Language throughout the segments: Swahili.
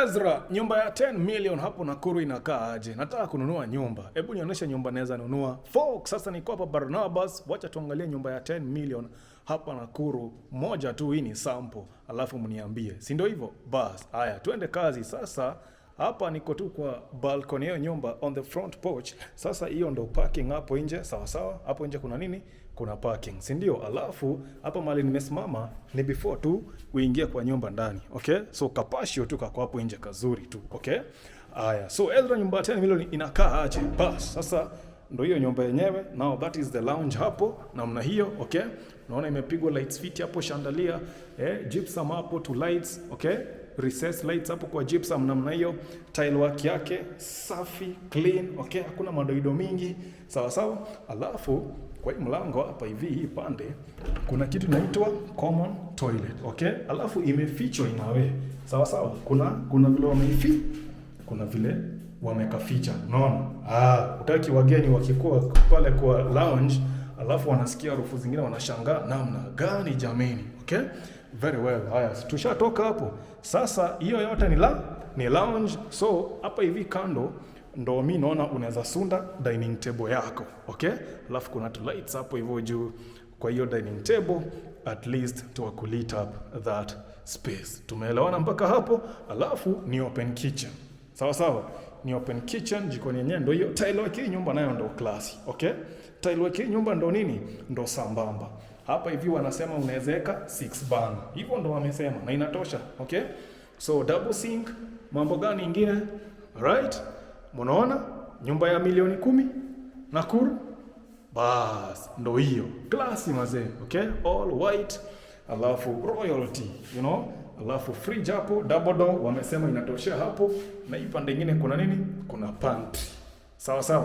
EZRA, nyumba ya 10 million hapo Nakuru inakaa aje? Nataka kununua nyumba. Hebu nionyeshe nyumba naweza nunua. Folks, sasa niko hapa Barnabas. Wacha tuangalie nyumba ya 10 million hapa Nakuru. Moja tu, hii ni sample. Alafu mniambie. Si ndio hivyo? Bas. Haya, tuende kazi. Sasa hapa niko tu kwa balcony ya nyumba on the front porch. Sasa hiyo ndo parking hapo nje, sawa sawa. Hapo nje kuna nini? Kuna parking, si ndio? Alafu hapa mahali nimesimama ni before tu uingie kwa nyumba ndani, okay? So kapashio tu kako hapo nje kazuri tu, okay? Haya, so EZRA nyumba 10 milioni inakaa aje? Bas, sasa ndo hiyo nyumba yenyewe. Now that is the lounge hapo, namna hiyo, okay? Naona imepigwa lights fit hapo, chandelier, gypsum hapo to lights, okay? Recess lights hapo kwa gypsum namna hiyo, tile work yake safi, clean, okay? Hakuna madoido mingi, sawa sawa. Alafu kwa hii mlango hapa hivi, hii pande kuna kitu inaitwa common toilet, okay? Alafu imefichwa inawe, sawa sawa. Kuna vile wameifi, kuna vile wamekaficha, unaona? Utaki wageni wakikuwa pale kwa lounge alafu wanasikia harufu zingine wanashangaa namna gani jameni, okay? Very well. Haya, tushatoka hapo. Sasa hiyo yote ni lounge. So hapa hivi kando ndo mimi naona unaweza sunda dining table yako, okay? Alafu kuna two lights hapo hivyo juu kwa hiyo dining table, at least to lit up that space. Tumeelewana mpaka hapo? Alafu ni open kitchen. Sawa sawa. Ni open kitchen, jikoni yenyewe ndo hiyo. Tile work hii nyumba nayo ndo classy, okay? Tile work hii nyumba ndo nini? Ndo sambamba. Hapa hivi wanasema unawezeka 6 burner. Hivyo ndo wamesema na inatosha, okay? So double sink, mambo gani ingine? Right? Munaona? Nyumba ya milioni 10 Nakuru. Bas, ndo hiyo. Classy mazee, okay? All white, alafu royalty, you know? Alafu fridge hapo, double door, wamesema inatosha hapo. Na hii pande nyingine kuna nini? Kuna pantry. Sawa sawa.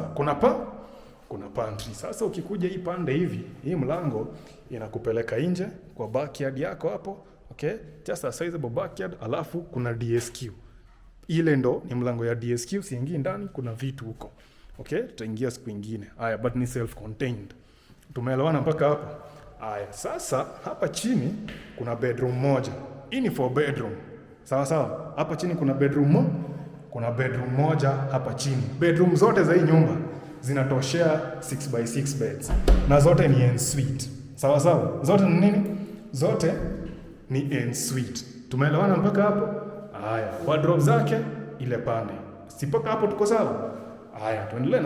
Kuna pantry. Sasa ukikuja hii pande hivi, hii mlango inakupeleka nje kwa backyard yako hapo, okay? Just a sizable backyard. Alafu kuna DSQ. Ile ndo ni mlango ya DSQ, siingii ndani, kuna vitu huko. Okay? Tutaingia siku nyingine. Haya, but ni self contained. Tumeelewana mpaka hapo? Haya, sasa hapa chini kuna bedroom moja. Hii ni 4 bedroom. Sawa sawa. Hapa chini kuna bedroom moja hapa chini. Bedroom zote za hii nyumba zinatoshea 6x6 beds. Na zote ni ensuite. Sawa sawa. Zote ni nini? Zote ni ensuite. Tumeelewana mpaka hapo? Haya, wardrobe zake ile pande. Si mpaka hapo tuko sawa? Haya, tuendelee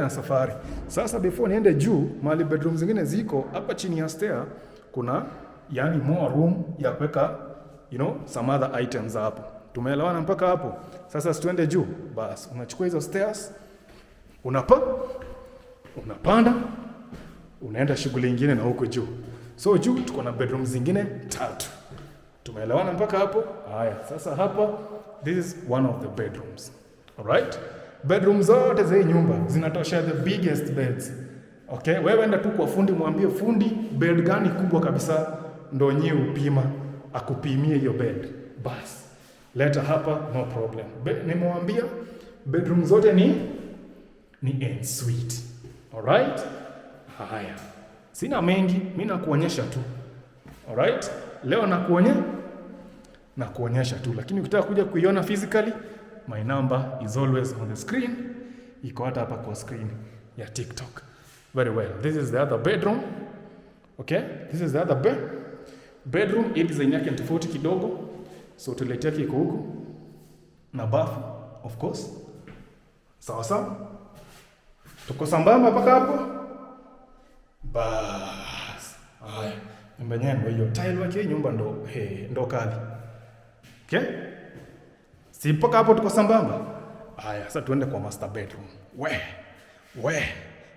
na safari. Sasa before niende juu, mahali bedroom zingine ziko, hapa chini ya stair kuna yani more room ya kuweka some other items hapo. Tumeelewana mpaka hapo? Sasa tuende juu. Bas, unachukua hizo stairs, unapanda, unaenda shughuli nyingine na huko juu. So juu tuko na bedroom zingine 3. Tumeelewana mpaka hapo? Haya, sasa hapa this is one of the bedrooms. Alright? Bedroom zote za hii nyumba zinatosha the biggest beds. Okay? Wewe enda tu kwa fundi, mwambie fundi bed gani kubwa kabisa ndo nyewe upima, akupimie hiyo bed. Bas. Leta hapa, no problem. Nimewambia bedroom zote ni ensuite. Alright? Haya. Sina mengi, mimi nakuonyesha tu. Alright? Leo nakuonyesha tu, lakini ukitaka kuja kuiona physically, my number is always on the screen. Iko hata hapa kwa screen ya TikTok. Very well. This is the other bedroom. Okay? This is the other bedroom. Hii design yake ni tofauti kidogo. So toilet yake iko huku na bafu, of course. Sawa sawa. Tuko sambamba mpaka hapo? Bas. Haya. Nyumba yenyewe hiyo. Tile wake nyumba ndo kali. Okay? Si mpaka hapo tuko sambamba? Haya, sasa tuende kwa master bedroom.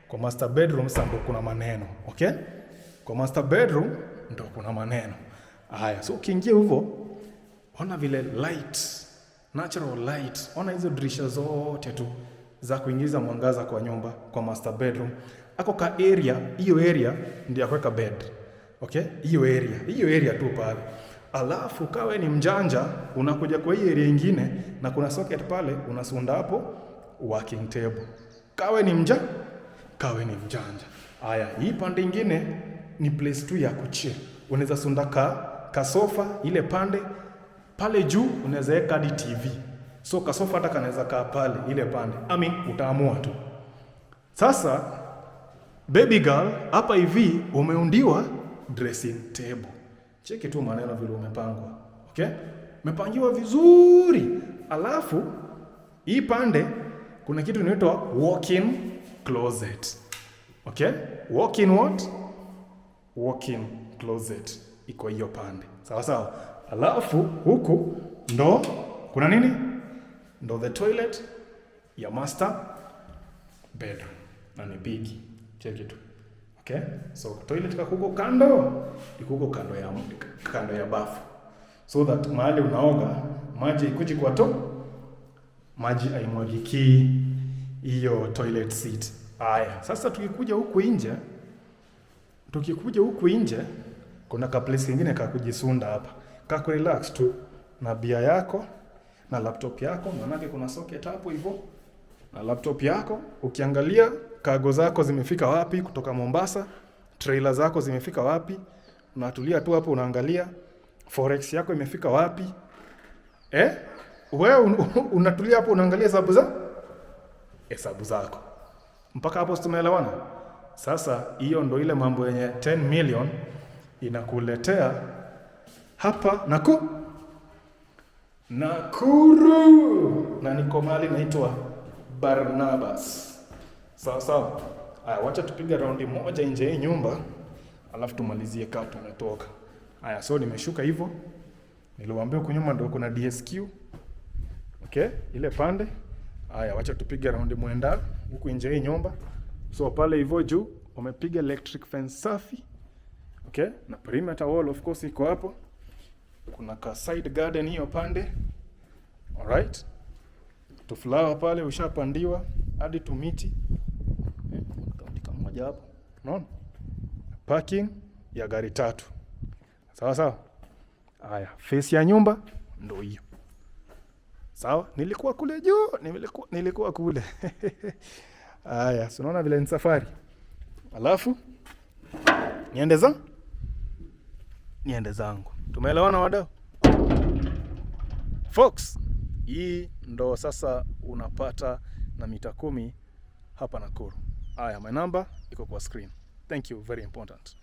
Kwa master bedroom sasa ndo kuna maneno, okay? Kwa master bedroom ndo kuna maneno. Haya, so ukiingia huko, ona vile light, natural light. Ona hizo dirisha zote tu za kuingiza mwangaza kwa nyumba, kwa master bedroom. Ako ka area, hiyo area ndio kuweka bed. Okay? Hiyo area tu pale. Alafu kawe ni mjanja, unakuja kwa hii area nyingine na kuna socket pale, unasunda hapo working table. Kawe ni mjanja. Haya, hii pande nyingine ni place tu ya kuchill. Unaweza sunda ka sofa ile Pale juu unaweza weka hadi TV. So kasofa hata kanaweza kaa pale ile pande. Utaamua tu. Sasa baby girl, hapa hivi umeundiwa dressing table. Cheki tu maneno vile umepangwa. Okay? Umepangiwa vizuri. Alafu hii pande kuna kitu inaitwa walk-in closet. Okay? Walk-in what? Walk-in closet. Iko hiyo pande. Sawa sawa. Alafu huku ndo kuna nini? Ndo the toilet ya master bedroom. Na ni big. Check it. Okay? So toilet kakuko kando, ikuko kando ya bafu. So that mahali unaoga, maji ikuji kwa maji haimwagiki hiyo toilet seat. Haya, sasa tukikuja huku nje, kuna ka place kingine ka kujisunda hapa. Ka relax tu na bia yako na laptop yako, manake kuna socket hapo hivyo. Na laptop yako, ukiangalia cargo zako zimefika wapi kutoka Mombasa, trailer zako zimefika wapi, unatulia tu hapo unaangalia forex yako imefika wapi. Wewe unatulia hapo unaangalia hesabu zako. Mpaka hapo tumeelewana? Sasa hiyo ndo ile mambo yenye 10 million inakuletea hapa Nakuru. Na niko mahali naitwa Barnabas. Sawa. Haya, wacha tupige raundi moja nje hii nyumba, alafu tumalizie kama tumetoka. Haya, so nimeshuka hivyo. Niliwaambia huko nyuma ndio kuna DSQ. Okay, ile pande. Haya, wacha tupige raundi mwenda huko nje hii nyumba. So pale hivyo juu umepiga electric fence safi. Okay, na perimeter wall of course iko hapo. Kuna ka side garden hiyo pande. Alright. Tu flower pale ushapandiwa hadi tu miti. Katika moja hapo. Unaona? Parking ya gari 3. Sawa. Haya, face ya nyumba ndio hiyo. Sawa? Nilikuwa kule juu, nilikuwa kule. Haya, unaona vile ni safari. Alafu niende zangu. Tumeelewana wadau? Fox, hii ndo sasa unapata na mita 10 hapa Nakuru. Haya, my number iko kwa screen. Thank you, very important.